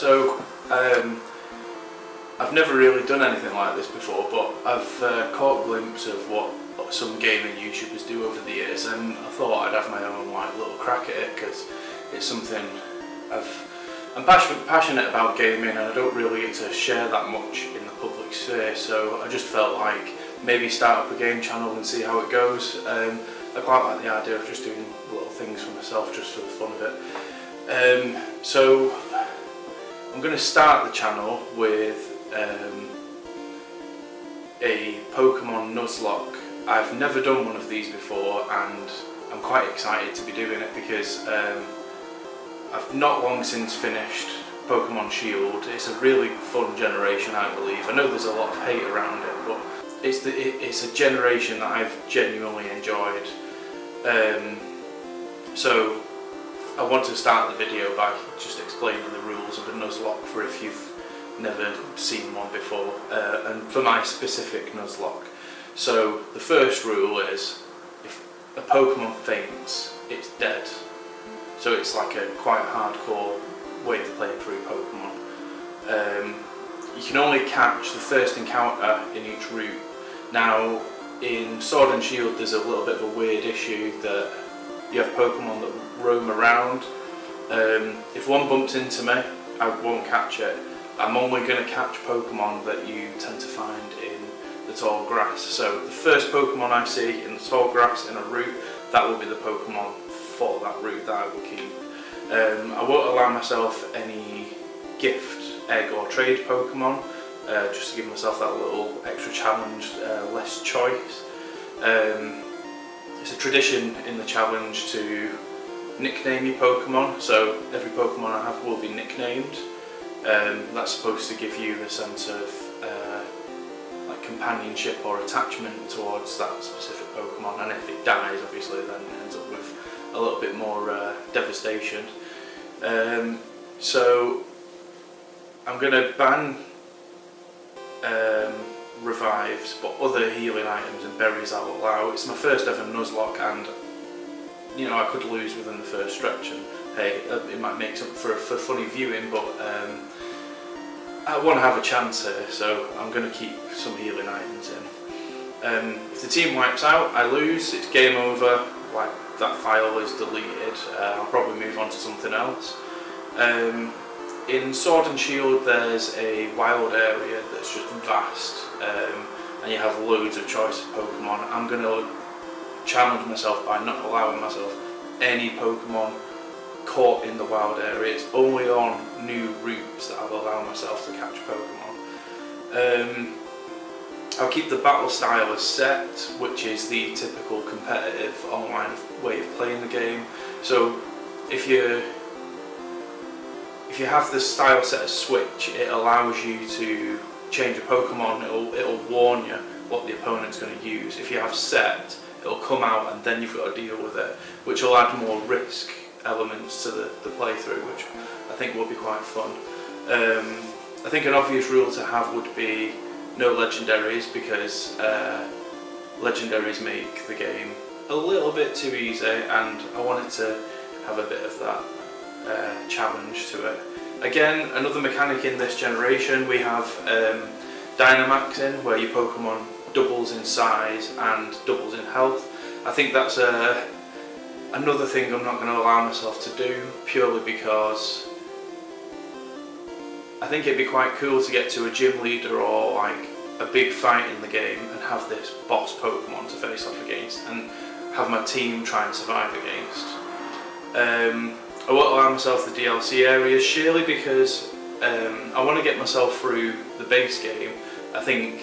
So I've never really done anything like this before, but I've caught a glimpse of what some gaming YouTubers do over the years, and I thought I'd have my own like little crack at it because it's something I'm passionate about gaming, and I don't really get to share that much in the public sphere. So I just felt like maybe start up a game channel and see how it goes. I quite like the idea of just doing little things for myself, just for the fun of it. So I'm going to start the channel with a Pokemon Nuzlocke. I've never done one of these before, and I'm quite excited to be doing it because I've not long since finished Pokemon Shield. It's a really fun generation, I believe. I know there's a lot of hate around it, but it's a generation that I've genuinely enjoyed. So I want to start the video by just explaining the rules of a Nuzlocke for if you've never seen one before, and for my specific Nuzlocke. So the first rule is if a Pokemon faints, it's dead. So it's like a quite hardcore way of playing through Pokemon. You can only catch the first encounter in each route. Now in Sword and Shield there's a little bit of a weird issue that you have Pokemon that roam around. If one bumps into me, I won't catch it. I'm only going to catch Pokemon that you tend to find in the tall grass. So the first Pokemon I see in the tall grass in a route, that will be the Pokemon for that route that I will keep. I won't allow myself any gift, egg or trade Pokemon, just to give myself that little extra challenge, less choice. It's a tradition in the challenge to nickname your Pokemon, so every Pokemon I have will be nicknamed. That's supposed to give you the sense of like companionship or attachment towards that specific Pokemon, and if it dies, obviously, then it ends up with a little bit more devastation. So I'm going to ban revives, but other healing items and berries I'll allow. It's my first ever Nuzlocke, and you know I could lose within the first stretch, and hey, it might make up for funny viewing, but I want to have a chance here, so I'm going to keep some healing items in. If the team wipes out, I lose, it's game over, like that file is deleted, I'll probably move on to something else. In Sword and Shield there's a wild area that's just vast, and you have loads of choice of Pokemon. I'm going to challenge myself by not allowing myself any Pokemon caught in the wild area. It's only on new routes that I'll allow myself to catch Pokemon. I'll keep the battle style as set, which is the typical competitive online way of playing the game. So if you have the style set as switch, it allows you to change a Pokemon. It'll warn you what the opponent's going to use. If you have set, it'll come out and then you've got to deal with it, which will add more risk elements to the playthrough, which I think will be quite fun. I think an obvious rule to have would be no legendaries, because legendaries make the game a little bit too easy, and I want it to have a bit of that challenge to it. Again, another mechanic in this generation, we have Dynamaxing, where your Pokemon doubles in size and doubles in health. I think that's another thing I'm not going to allow myself to do, purely because I think it'd be quite cool to get to a gym leader or like a big fight in the game and have this boss Pokemon to face off against and have my team try and survive against. I won't allow myself the DLC areas, surely because I want to get myself through the base game. I think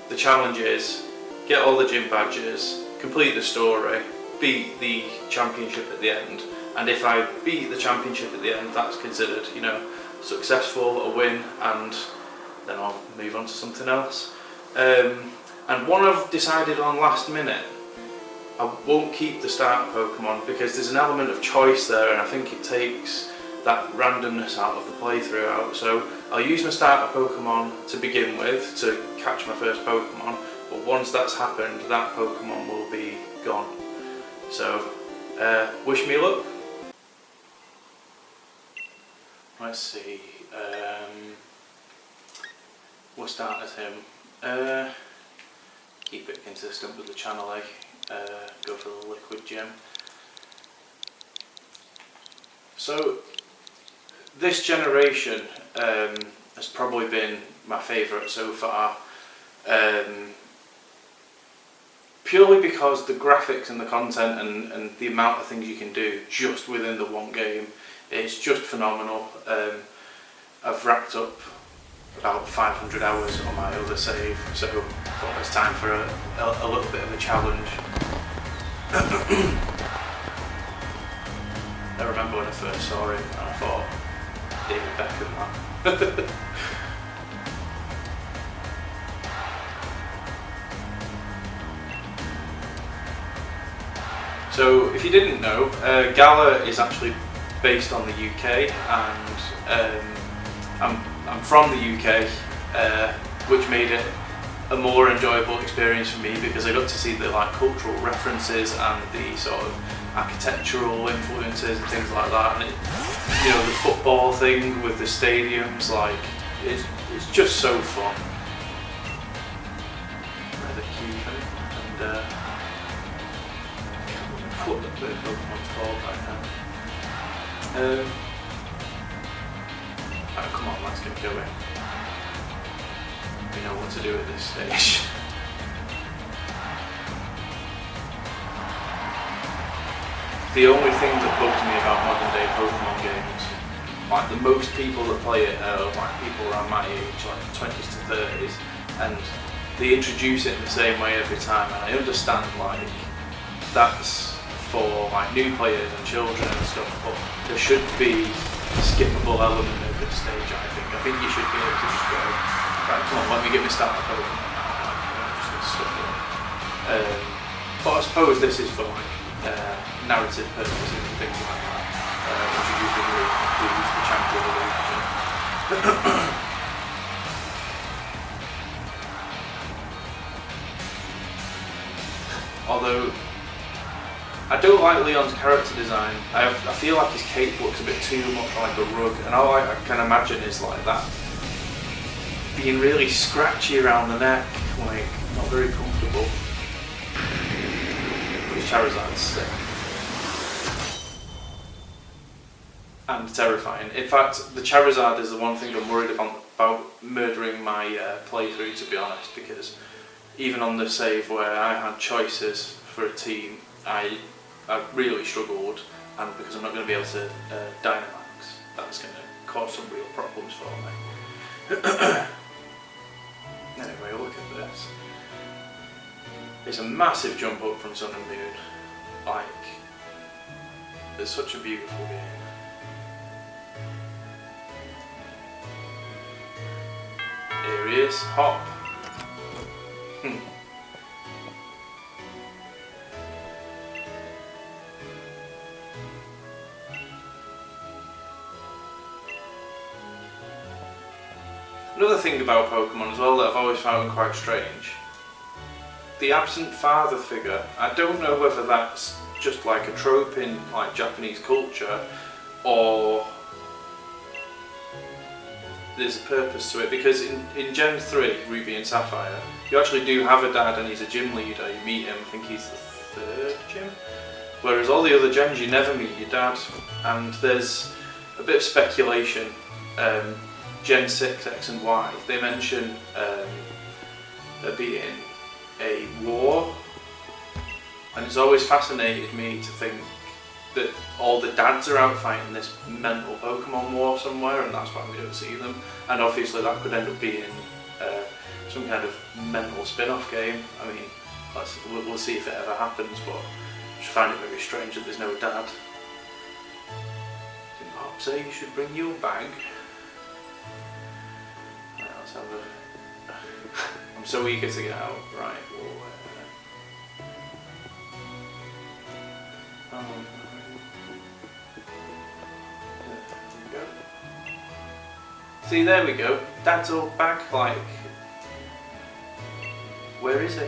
the challenge is get all the gym badges, complete the story, beat the championship at the end, and if I beat the championship at the end, that's considered, you know, successful, a win, and then I'll move on to something else. And one I've decided on last minute, I won't keep the starter Pokemon because there's an element of choice there, and I think it takes that randomness out of the playthrough out. So I'll use my starter Pokemon to begin with to catch my first Pokemon, but once that's happened, that Pokemon will be gone. So wish me luck. Right, let's see. We'll start as him. Keep it consistent with the channel, eh? Go for the liquid gem. So this generation has probably been my favourite so far, purely because the graphics and the content and the amount of things you can do just within the one game is just phenomenal. I've racked up about 500 hours on my other save, so I thought it was time for a little bit of a challenge. I remember when I first saw it and I thought, David Beckham, that. So if you didn't know, Gala is actually based on the UK, and I'm from the UK, which made it a more enjoyable experience for me because I got to see the cultural references and the sort of architectural influences and things like that, and the football thing with the stadiums, it's just so fun. Rather cute, and I can't remember what the Pokemon's called right now. Oh, come on, let's get going. We know what to do at this stage. The only thing that bugs me about modern day Pokemon games, the most people that play it are people around my age, 20s to 30s, and they introduce it in the same way every time, and I understand that's for new players and children and stuff, but there should be a skippable element at this stage. I think you should be able to just go, right, come on, let me get me started Pokemon. But I suppose this is for narrative purposes and things like that, introducing the champion of the region. Although I don't like Leon's character design. I feel like his cape looks a bit too much like a rug, and all I can imagine is that being really scratchy around the neck, not very comfortable. But his Charizard's sick. And terrifying. In fact, the Charizard is the one thing I'm worried about murdering my playthrough, to be honest, because even on the save where I had choices for a team, I really struggled, and because I'm not going to be able to Dynamax, that's going to cause some real problems for me. Anyway, look at this. It's a massive jump up from Sun and Moon. It's such a beautiful game. Here he is, Hop. Another thing about Pokemon as well that I've always found quite strange, the absent father figure. I don't know whether that's just a trope in Japanese culture, or there's a purpose to it, because in Gen 3, Ruby and Sapphire, you actually do have a dad and he's a gym leader. You meet him, I think he's the 3rd gym, whereas all the other gens you never meet your dad, and there's a bit of speculation. Gen 6, X and Y, they mention there being a war, and it's always fascinated me to think that all the dads are out fighting this mental Pokemon war somewhere, and that's why we don't see them. And obviously that could end up being some kind of mental spin-off game. I mean, we'll see if it ever happens, but I just find it very strange that there's no dad. Didn't Pop say you should bring your bag? Right, let's have a... I'm so eager to get out. Right, see, there we go. Dad's all back, where is he?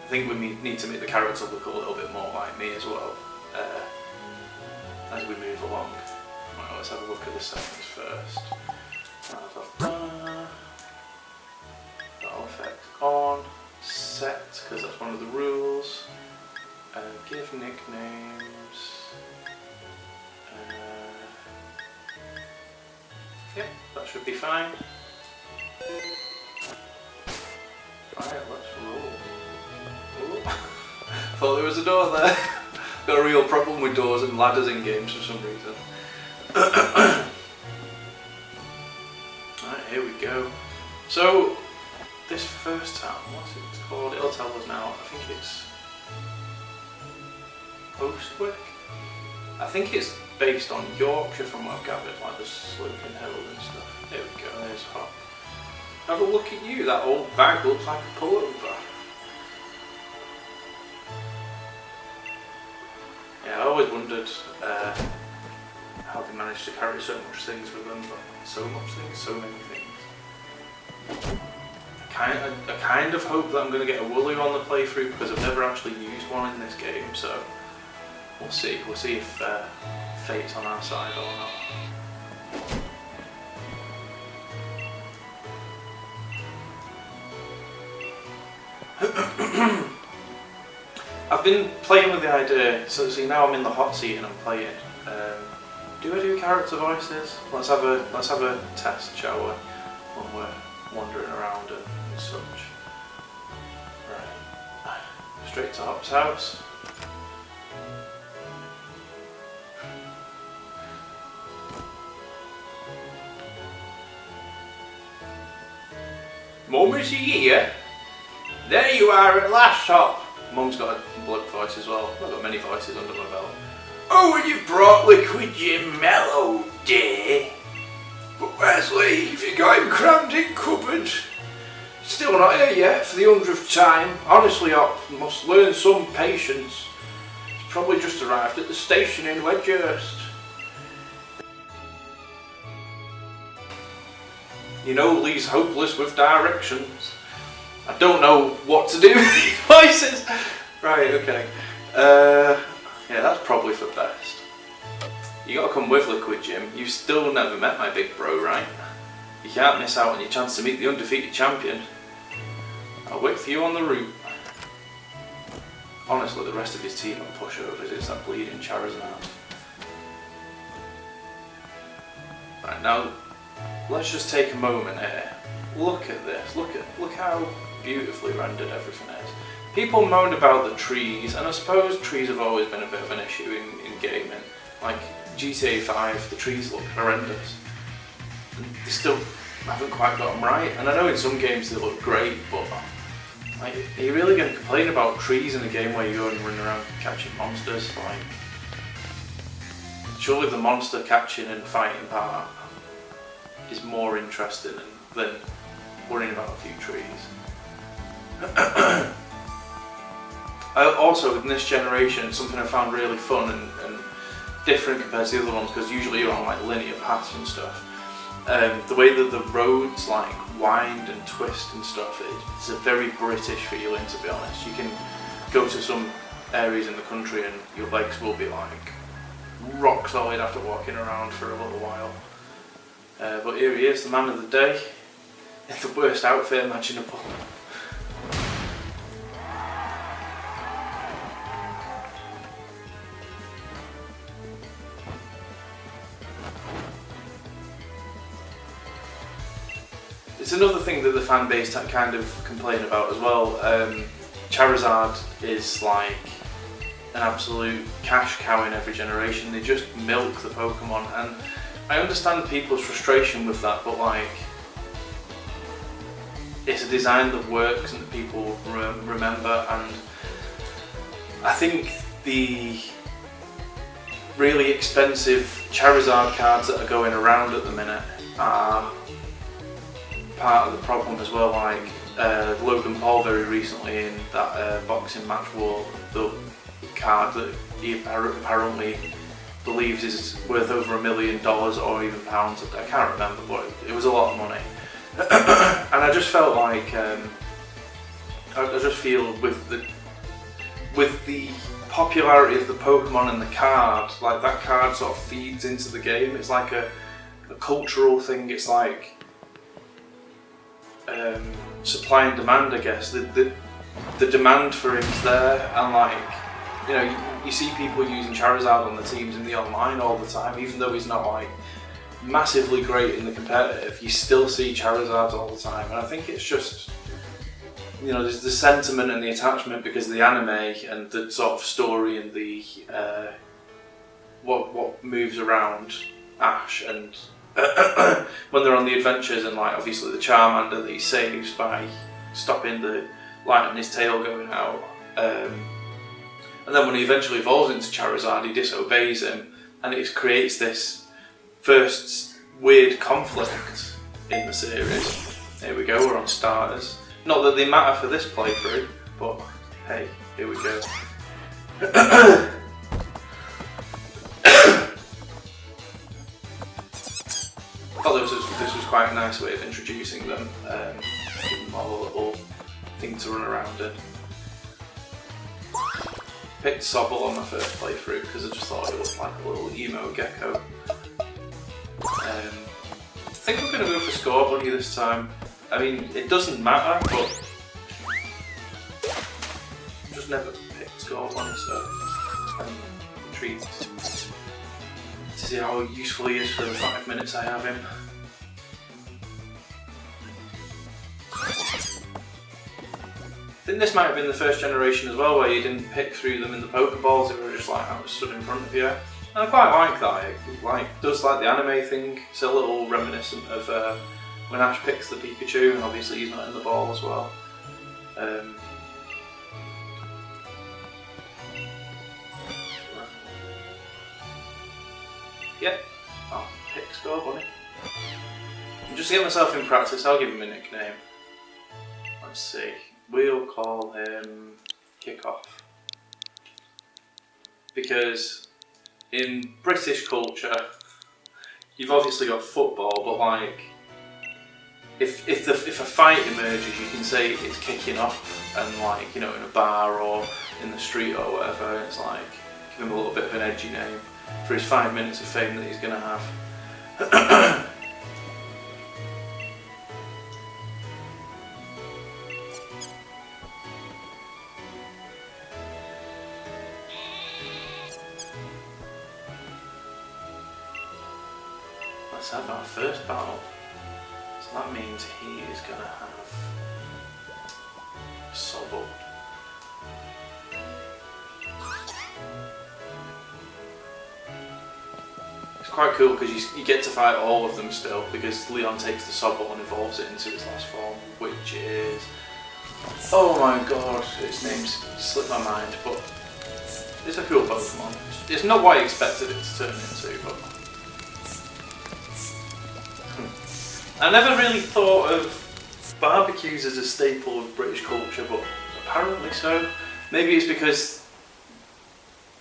think we need to make the character look a little bit more like me as well as we move along. Right, let's have a look at the settings first. Battle effect on, set, because that's one of the rules. Give nicknames. Yep, that should be fine. Right, let's roll. Ooh. Thought there was a door there. Got a real problem with doors and ladders in games for some reason. Right, here we go. So, this first town, what's it called? It'll tell us now. I think it's Postwick. I think it's based on Yorkshire from what I've gathered, like the sloping hill and stuff. There we go, there's Hop. Have a look at you, that old bag looks like a pullover. Yeah, I always wondered how they managed to carry so much things with them, but so many things. I kind of hope that I'm going to get a Wooloo on the playthrough because I've never actually used one in this game, so we'll see. We'll see if fate's on our side or not. I've been playing with the idea, so see now I'm in the hot seat and I'm playing. Do I do character voices? Let's have a test, shall we? When we're wandering around and such. Right, straight to Hop's house. Mum, is he here? There you are at last, Hop. Mum's got a blood voice as well. I've got many voices under my belt. Oh, and you've brought Liquid Jim Mellow, dear. But where's Lee? Have you got him crammed in cupboard? Still not here yet for the 100th time. Honestly, Hop, must learn some patience. He's probably just arrived at the station in Wedgehurst. You know Lee's hopeless with directions. I don't know what to do with these voices. Right, okay. Yeah, that's probably for best. You gotta come with Liquid Jim. You've still never met my big bro, right? You can't miss out on your chance to meet the undefeated champion. I'll wait for you on the route. Honestly, the rest of his team are pushovers. It's that bleeding Charizard. Right, now let's just take a moment here. Look at this. Look how beautifully rendered everything is. People moaned about the trees, and I suppose trees have always been a bit of an issue in gaming. Like GTA 5, the trees look horrendous. They still haven't quite got them right, and I know in some games they look great, but like, are you really going to complain about trees in a game where you go and run around catching monsters? Like, surely the monster catching and fighting part is more interesting than worrying about a few trees. Also, in this generation, something I found really fun and different compared to the other ones, because usually you're on like linear paths and stuff. The way that the roads like wind and twist and stuff, it's a very British feeling, to be honest. You can go to some areas in the country and your legs will be like rock solid after walking around for a little while. But here he is, the man of the day, in the worst outfit imaginable. It's another thing that the fan base kind of complain about as well. Charizard is like an absolute cash cow in every generation. They just milk the Pokemon, and I understand people's frustration with that, but like, it's a design that works and that people remember, and I think the really expensive Charizard cards that are going around at the minute are part of the problem as well. Like Logan Paul very recently in that boxing match wore the card that he apparently believes is worth over $1 million or even pounds. I can't remember, but it was a lot of money. And I just felt like I just feel with the with the popularity of the Pokemon and the card, like that card sort of feeds into the game. It's like a cultural thing. It's like supply and demand, I guess. The demand for him's there, and like, you know, you see people using Charizard on the teams in the online all the time, even though he's not like massively great in the competitive. You still see Charizard all the time, and I think it's just, you know, there's the sentiment and the attachment because of the anime and the sort of story and the what moves around Ash, and when they're on the adventures, and like obviously the Charmander that he saves by stopping the light in his tail going out, and then when he eventually evolves into Charizard, he disobeys him, and it creates this first weird conflict in the series. Here we go, we're on starters. Not that they matter for this playthrough, but hey, here we go. I thought this was quite a nice way of introducing them, giving them all a little thing to run around in. Picked Sobble on my first playthrough because I just thought it looked like a little emo gecko. I think I'm going to go for Score Bunny this time. I mean, it doesn't matter, but I've just never picked Score Bunny, so I'm intrigued to see how useful he is for the 5 minutes I have him. I think this might have been the first generation as well, where you didn't pick through them in the Pokeballs, they were just like stood in front of you. And I quite like that, it does like the anime thing. It's a little reminiscent of when Ash picks the Pikachu, and obviously he's not in the ball as well. Yep, I'll pick Score Bunny. And just to get myself in practice, I'll give him a nickname. Let's see. We'll call him Kickoff. Because in British culture, you've obviously got football, but like, if a fight emerges, you can say it's kicking off, and like, you know, in a bar or in the street or whatever, it's like, give him a little bit of an edgy name for his 5 minutes of fame that he's going to have. Let's have our first battle. So that means he is going to have Sobble. It's quite cool because you get to fight all of them still, because Leon takes the Sobble and evolves it into its last form, which is... oh my god, its name's slipped my mind, but it's a cool Pokemon. It's not what I expected it to turn into, but... I never really thought of barbecues as a staple of British culture, but apparently so. Maybe it's because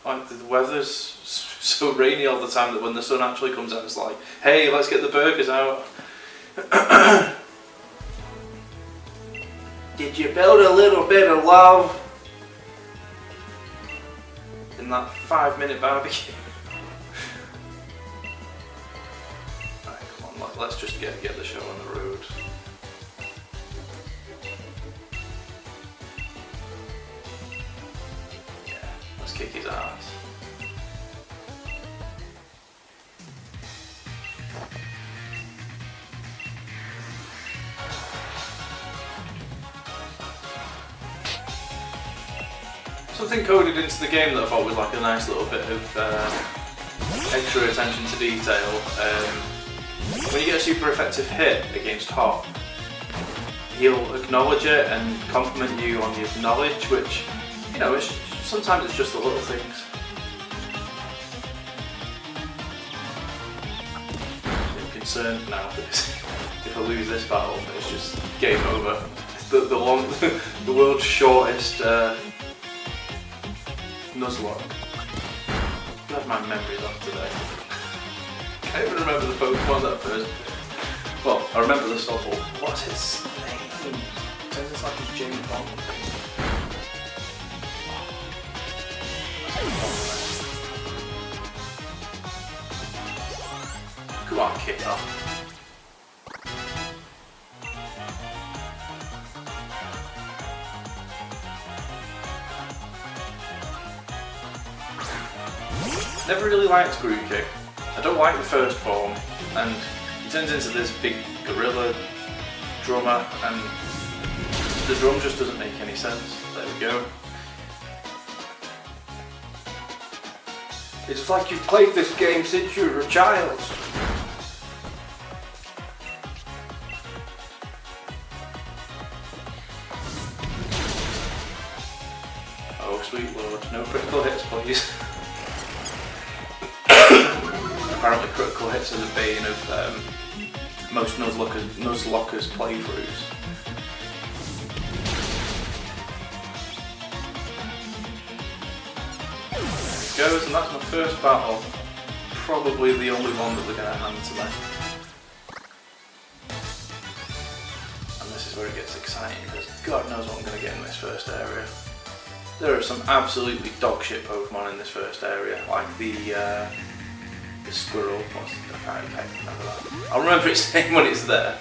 like the weather's so rainy all the time that when the sun actually comes out, it's like, hey, let's get the burgers out. Did you build a little bit of love in that 5-minute barbecue? Let's just get the show on the road. Yeah, let's kick his ass. Something coded into the game that I thought was like a nice little bit of extra attention to detail. When you get a super effective hit against Hop, he'll acknowledge it and compliment you on the acknowledge, which, you know, sometimes it's just the little things. I'm concerned now because if I lose this battle, it's just game over. The world's shortest Nuzlocke. God, my memory's off today. I can't even remember the Pokemon that first. Well, I remember the Sobble. What's its name? It sounds like a James Bond thing. Come on, kick off. Never really liked Grookey. I don't like the first form, and he turns into this big gorilla drummer, and the drum just doesn't make any sense. There we go. It's like you've played this game since you were a child. Oh, sweet lord. No critical hits, please. Apparently critical hits are the bane of most Nuzlockers playthroughs. There it goes, and that's my first battle. Probably the only one that they're going to hand to me. And this is where it gets exciting, because God knows what I'm going to get in this first area. There are some absolutely dogshit Pokemon in this first area, like the squirrel. I can't remember that. I'll remember its name when it's there.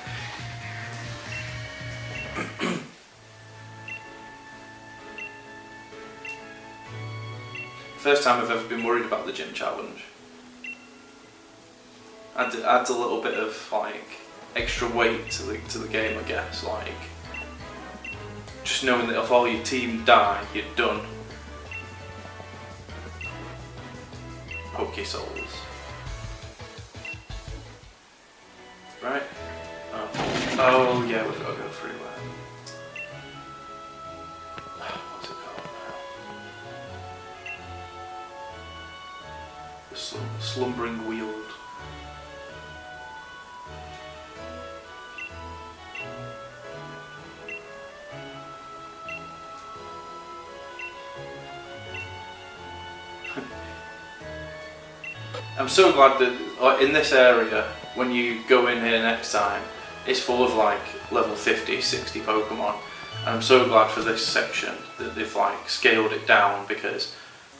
First time I've ever been worried about the gym challenge. Adds a little bit of like extra weight to the game, I guess. Like just knowing that if all your team die, you're done. Souls. Right? Oh yeah, we've got to go through what's it called now? The slumbering weald. I'm so glad that in this area, when you go in here next time, it's full of like level 50, 60 Pokemon. And I'm so glad for this section that they've like scaled it down, because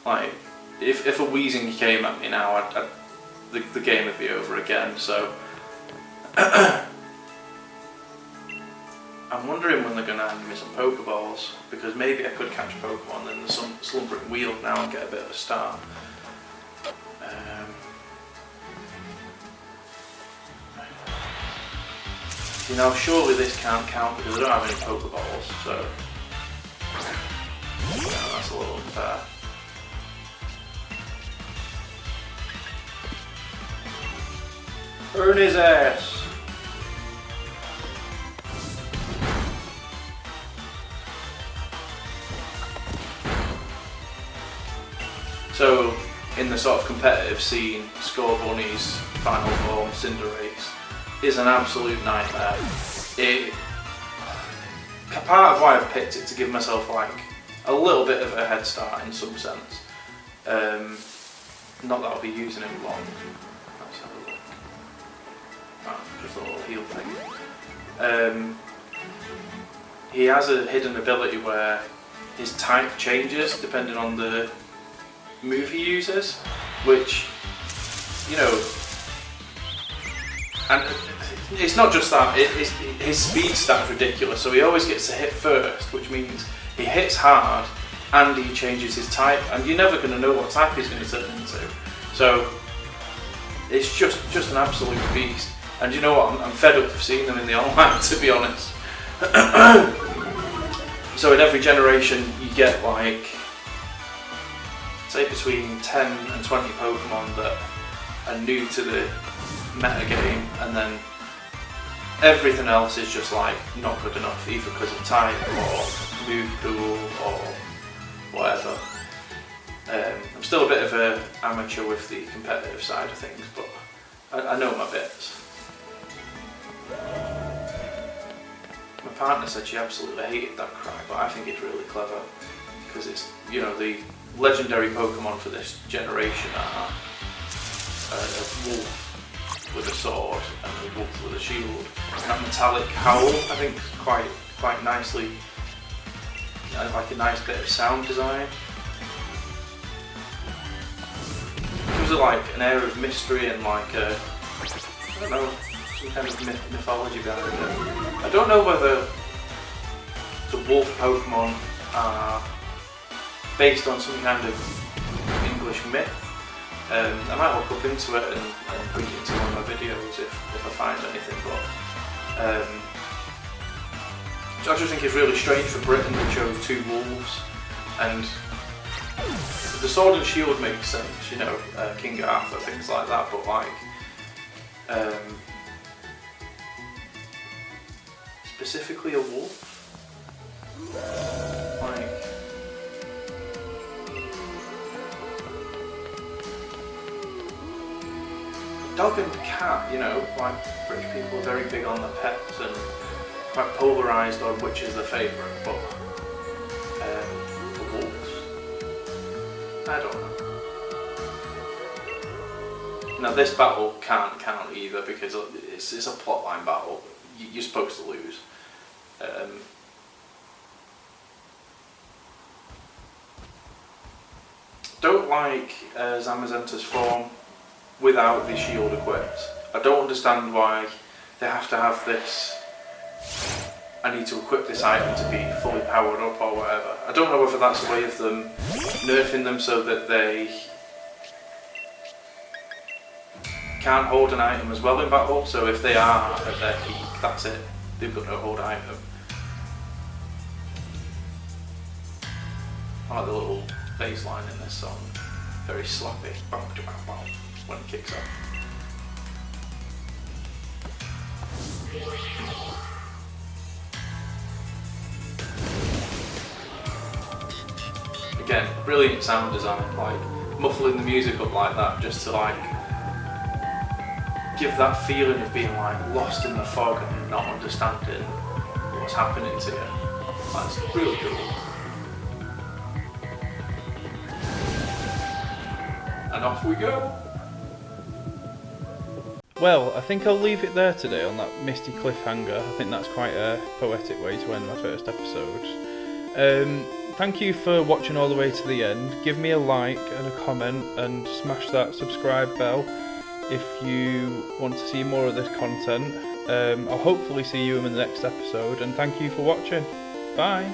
like if a Weezing came at me now, the game would be over again. So I'm wondering when they're going to hand me some Pokeballs, because maybe I could catch a Pokemon in the slumbering weald now and get a bit of a start. You know, surely this can't count because I don't have any Pokeballs, so yeah, that's a little unfair. Burn his ass! So, in the sort of competitive scene, Scorbunny's final form, Cinderace, is an absolute nightmare. Part of why I've picked it to give myself like a little bit of a head start in some sense. Not that I'll be using him long. Let's have a look. Oh, just a little heal thing. He has a hidden ability where his type changes depending on the move he uses, which, you know, and it's not just that, his speed stat's ridiculous, so he always gets to hit first, which means he hits hard and he changes his type, and you're never going to know what type he's going to turn into. So it's just an absolute beast. And you know what, I'm fed up of seeing them in the online, to be honest. So in every generation you get like, say between 10 and 20 Pokemon that are new to the meta game, and then everything else is just like not good enough, either because of type or move pool or whatever. I'm still a bit of an amateur with the competitive side of things, but I know my bits. My partner said she absolutely hated that cry, but I think it's really clever, because it's, you know, the legendary Pokemon for this generation are a wolf with a sword and a wolf with a shield. And that metallic howl, I think, is quite nicely, like a nice bit of sound design. gives it like an air of mystery and like I don't know, some kind of mythology behind it. I don't know whether the wolf Pokemon are based on some kind of English myth. I might look up into it and bring it into one of my videos if I find anything, but I just think it's really strange for Britain they chose 2 wolves, and the Sword and Shield makes sense, you know, King Arthur, things like that, but like specifically a wolf? Like, dog and cat, you know, like British people are very big on their pets and quite polarised on which is their favourite, but the wolves, I don't know. Now this battle can't count either because it's a plotline battle. You're supposed to lose. Don't like Zamazenta's form without the shield equipped. I don't understand why they have to have this. I need to equip this item to be fully powered up or whatever. I don't know whether that's a way of them nerfing them so that they can't hold an item as well in battle. So if they are at their peak, that's it. They've got no hold item. I like the little bass line in this song. Very slappy. When it kicks off. Again, brilliant sound design, like muffling the music up like that just to like give that feeling of being like lost in the fog and not understanding what's happening to you. That's really cool. And off we go. Well, I think I'll leave it there today on that misty cliffhanger. I think that's quite a poetic way to end my first episode. Thank you for watching all the way to the end. Give me a like and a comment and smash that subscribe bell if you want to see more of this content. I'll hopefully see you in the next episode, and thank you for watching. Bye!